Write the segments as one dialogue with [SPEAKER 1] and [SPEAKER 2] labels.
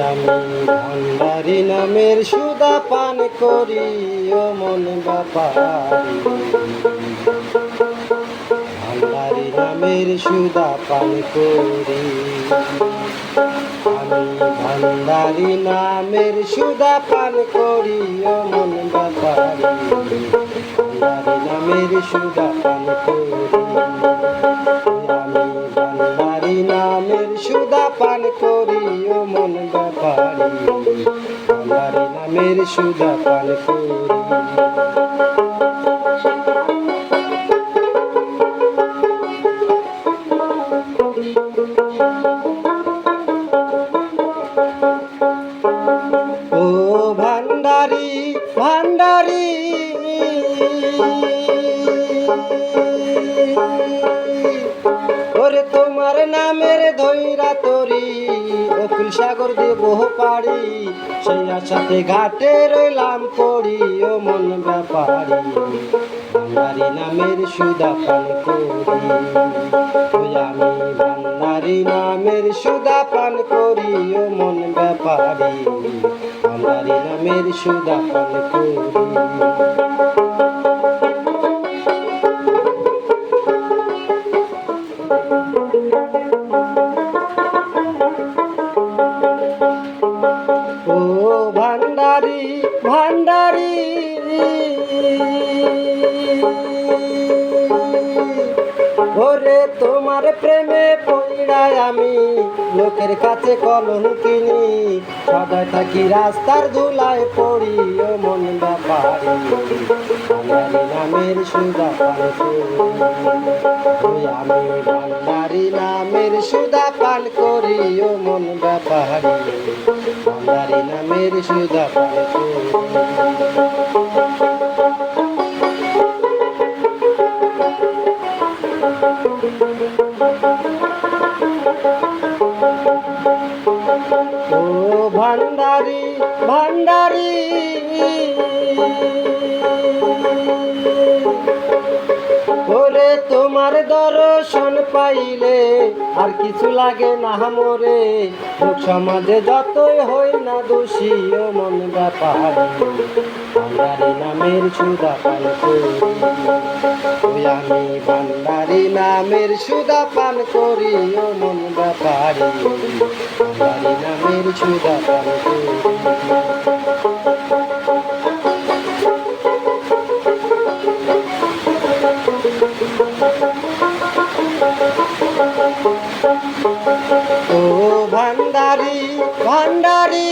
[SPEAKER 1] আমি ভান্ডারি নামের সুদা পান করি ও মন ব্যাপারি। ভান্ডারি নামের সুদা পান করি, আমি ভান্ডারি নামের সুদা পান করি ও মন ব্যাপারি। ভান্ডারি নামের সুদা পান করি, আমি ভান্ডারি নামের সুদা পান করি ও মন ব্যাপারি। ভান্ডারি নামের সুদা পান করি। ও ভান্ডারি ভান্ডারি, ওরে তোমার নামের ধৈরা তরি অকুল সাগর দেব পারি, সেই আশাতে ঘাটে রইলাম পড়ি ও মন ব্যাপারি। ভান্ডারি নামের সুদা পান করি, ওই আমি ভান্ডারি নামের সুদা পান করি ও মন ব্যাপারি। ভান্ডারি নামের সুদা পান করি। ও ভান্ডারি ভান্ডারি, ওরে তোমার প্রেমে পইড়ায় আমি লোকের কাছে কলঙ্কিনী, সদায় থাকি রাস্তার ধুলায় পড়ি ও মন ব্যাপারি। ভান্ডারি নামের সুদা পান করি, ওই আমি ভান্ডারি নামের সুদা পান করি ও মন ব্যাপারি। ভান্ডারি নামের সুদা পান করি। ও ভান্ডারি ভান্ডারি, ওরে তোমার দর্শন পাইলে আর কিছু লাগে না মোরে, লোক সমাজে যতই হই না দোষী ও মন ব্যাপারি। ভান্ডারি নামের সুদা পান করি, ওই আমি ভান্ডারি নামের সুদা পান করি ও মন ব্যাপারি। ভান্ডারি নামের সুদা পান করি। ও ভান্ডারি ভান্ডারি,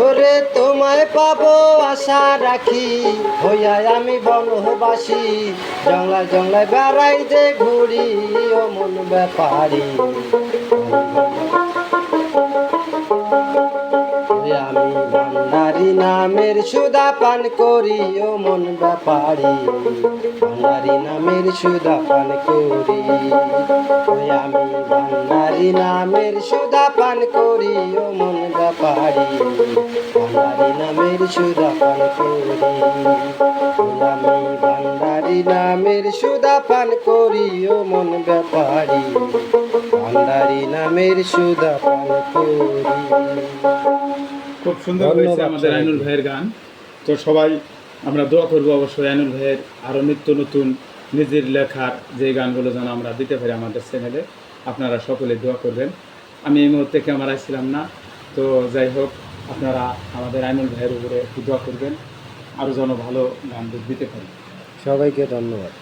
[SPEAKER 1] ওরে তোমায় পাবো আশা রাখি, হইয়া আমি বনবাসী, জংলায় জংলায় বেড়াই যে ঘুরি ও মন ব্যাপারি। আমি ভান্ডারি নামের সুদা পান করি ও মন ব্যাপারি। ভান্ডারি নামের সুদা পান করি, ওই আমি ভান্ডারি নামের সুদা পান করি ও মন ব্যাপারি। ভান্ডারি নামের সুদা পান করি, ওই আমি ভান্ডারি নামের সুদা পান করি ও মন ব্যাপারি। ভান্ডারি নামের সুদা পান করি।
[SPEAKER 2] খুব সুন্দর হয়েছে আমাদের আইনুল ভাইয়ের গান। তো সবাই আমরা দোয়া করবো অবশ্যই আইনুল ভাইয়ের আরও নিত্য নতুন নিজের লেখার যে গানগুলো যেন আমরা দিতে পারি আমাদের চ্যানেলে। আপনারা সকলে দোয়া করবেন। আমি এই মুহূর্তে ক্যামেরায় ছিলাম না, তো যাই হোক আপনারা আমাদের আইনুল ভাইয়ের উপরে একটু দোয়া করবেন, আরও যেন ভালো গান দিতে পারি।
[SPEAKER 1] সবাইকে ধন্যবাদ।